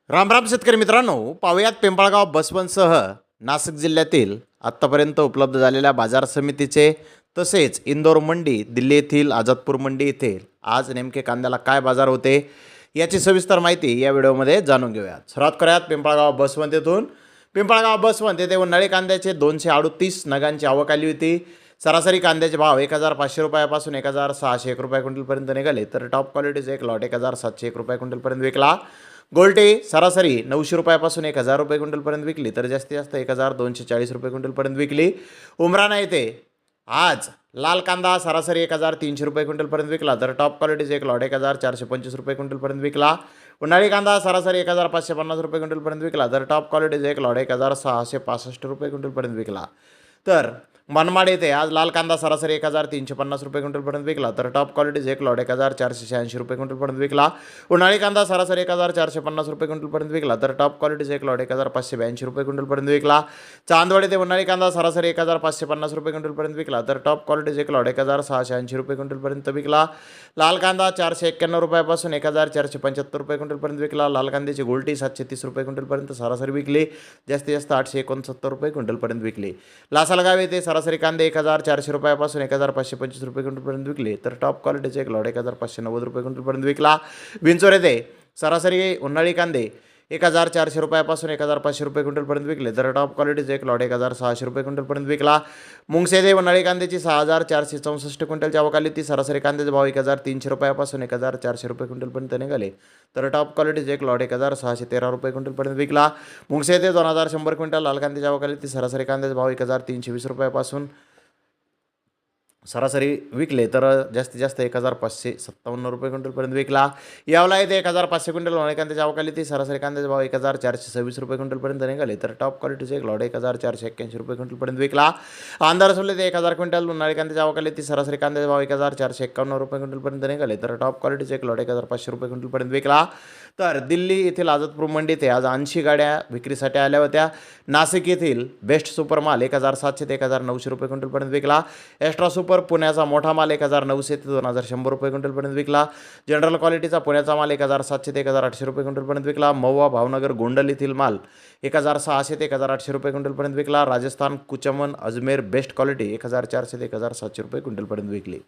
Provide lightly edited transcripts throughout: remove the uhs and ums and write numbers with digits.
रामराम शेतकरी मित्रांनो, पाहुयात पिंपळगाव बसवंतसह नाशिक जिल्ह्यातील आत्तापर्यंत उपलब्ध झालेल्या बाजार समितीचे तसेच इंदोर मंडी, दिल्ली येथील आझादपूर मंडी येथे आज नेमके कांद्याला काय बाजार होते याची सविस्तर माहिती या व्हिडिओमध्ये जाणून घेऊयात। सुरुवात करूयात पिंपळगाव बसवंत येथून। पिंपळगाव बसवंत येथे उन्हाळी कांद्याचे 238 नगांची आवक आली होती। सरासरी कांद्याचे भाव 1500 रुपयापासून 1601 रुपये क्विंटलपर्यंत निघाले, तर टॉप क्वालिटीचे एक लॉट 1701 रुपये क्विंटलपर्यंत विकला। गोल्टी सरासरी 900 रुपयापासून 1000 रुपये क्विंटलपर्यंत विकली, तर जास्तीत जास्त 1240 रुपये क्विंटलपर्यंत विकली। उमराणा येथे आज लाल कांदा सरासरी 1300 रुपये क्विंटलपर्यंत विकला, तर टॉप क्वालिटीचे एक लॉट 1425 रुपये क्विंटलपर्यंत विकला। उन्हाळी कांदा सरासरी 1550 रुपये क्विंटलपर्यंत विकला, तर टॉप क्वालिटीचे एक लॉट 1665 रुपये क्विंटलपर्यंत विकला। तर मनमाड येथे आज लाल कांदा सरासरी 1350 रुपये क्विंटलपर्यंत विकला, तर टॉप क्वालिटीचे एक लॉट 1486 रुपये क्विंटलपर्यंत विकला। उन्हाळी कांदा सरासरी 1450 रुपये क्विंटलपर्यंत विकला, तर टॉप क्वालिटीचे एक लॉट 1582 रुपये क्विंटलपर्यंत विकला। चांदवड येथे उन्हाळी कांदा सरासरी 1550 रुपये क्विंटलपर्यंत विकला, तर टॉप क्वालिटीचे एक लॉट 1680 रुपये क्विंटलपर्यंत विकला। लाल कांदा 491 रुपयापासून 1475 रुपये क्विंटलपर्यंत विकला। लाल कांद्याची गोल्टी 730 रुपये क्विंटलपर्यंत सरासरी विकली, जास्तीत जास्त 869 रुपये क्विंटलपर्यंत विकली। लासलगाव येथे सरासरी कांदे 1400 रुपयापासून 1525 रुपये क्विंटलपर्यंत विकले, तर टॉप क्वालिटीचे एक लॉट 1590 रुपये क्विंटलपर्यंत विकला। विंचोर येथे सरासरी उन्हाळी कांदे 1400 रुपयापासून 1500 रुपये क्विंटलपर्यंत विकले, तर टॉप क्वालिटीचे एक लॉट 1600 रुपये क्विंटलपर्यंत विकला। मुंगसे येथे उन्हाळी कांद्याची 6464 क्विंटलची आवक आली, ती सरासरी कांद्याचा भाव 1300 रुपयापासून 1400 रुपये क्विंटलपर्यंत निघाले, तर टॉप क्वालिटीचे एक लॉट 1613 रुपये क्विंटलपर्यंत विकला। मुंगसे येथे 2100 क्विंटल लाल कांद्याची आवक आली, ती सरासरी कांद्याचा भाव 1320 रुपयापासून सरासरी विकले, तर जास्तीत जास्त 1557 रुपये क्विंटलपर्यंत विकला। यावला येथे 1500 क्विंटल उन्हाळी कांद्याची आवक आली, ती सरासरी कांद्याचा भाव 1426 रुपये क्विंटलपर्यंत निघाले, तर टॉप क्वालिटीचे एक लॉट 1481 रुपये क्विंटलपर्यंत विकला। आंधारसोल येथे 1000 क्विंटल उन्हाळी कांद्याची आवक आली, ती सरासरी कांद्याचा भाव 1451 रुपये क्विंटलपर्यंत निघाले, तर टॉप क्वालिटीचे एक लॉट 1500 रुपये क्विंटलपर्यंत विकला। तर दिल्ली येथील आझादपूर मंडीत आज 80 गाड्या विक्रीसाठी आल्या होत्या। नाशिक येथील बेस्ट सुपर माल 1700 ते 1900 रुपये क्विंटलपर्यंत विकला। एक्स्ट्रा सुपर पुण्याचा मोठा माल 1900 ते 2100 रुपये क्विंटलपर्यंत विकला। जनरल क्वालिटीचा पुण्याचा माल 1700 ते 1800 रुपये क्विंटलपर्यंत विकला। महुवा भावनगर गोंडल येथील माल 1600 ते 1800 रुपये क्विंटलपर्यंत विकला। राजस्थान कुचमन अजमेर बेस्ट क्वालिटी 1400 ते 1700 रुपये क्विंटलपर्यंत विकली।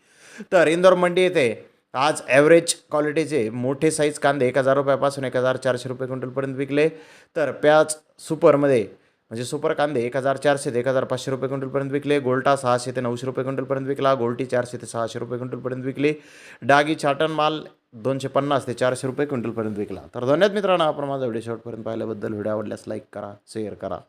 तर इंदोर मंडी येथे आज ॲव्हरेज क्वालिटीचे मोठे साईज कांदे 1000 रुपयापासून 1400 रुपये क्विंटलपर्यंत विकले, तर प्याज सुपरमध्ये म्हणजे सुपर कांदे 1400 ते 1500 रुपये क्विंटलपर्यंत विकले। गोल्टा 600 ते 900 रुपये क्विंटलपर्यंत विकला। गोल्टी 400 ते 600 रुपये क्विंटलपर्यंत विकली। डागी छाटण माल 250 ते 400 रुपये क्विंटलपर्यंत विकला। तर धन्यवाद मित्रांनो, आपण माझा व्हिडिओ शेवटपर्यंत पाहिल्याबद्दल। व्हिडिओ आवडल्यास लाईक करा, शेअर करा।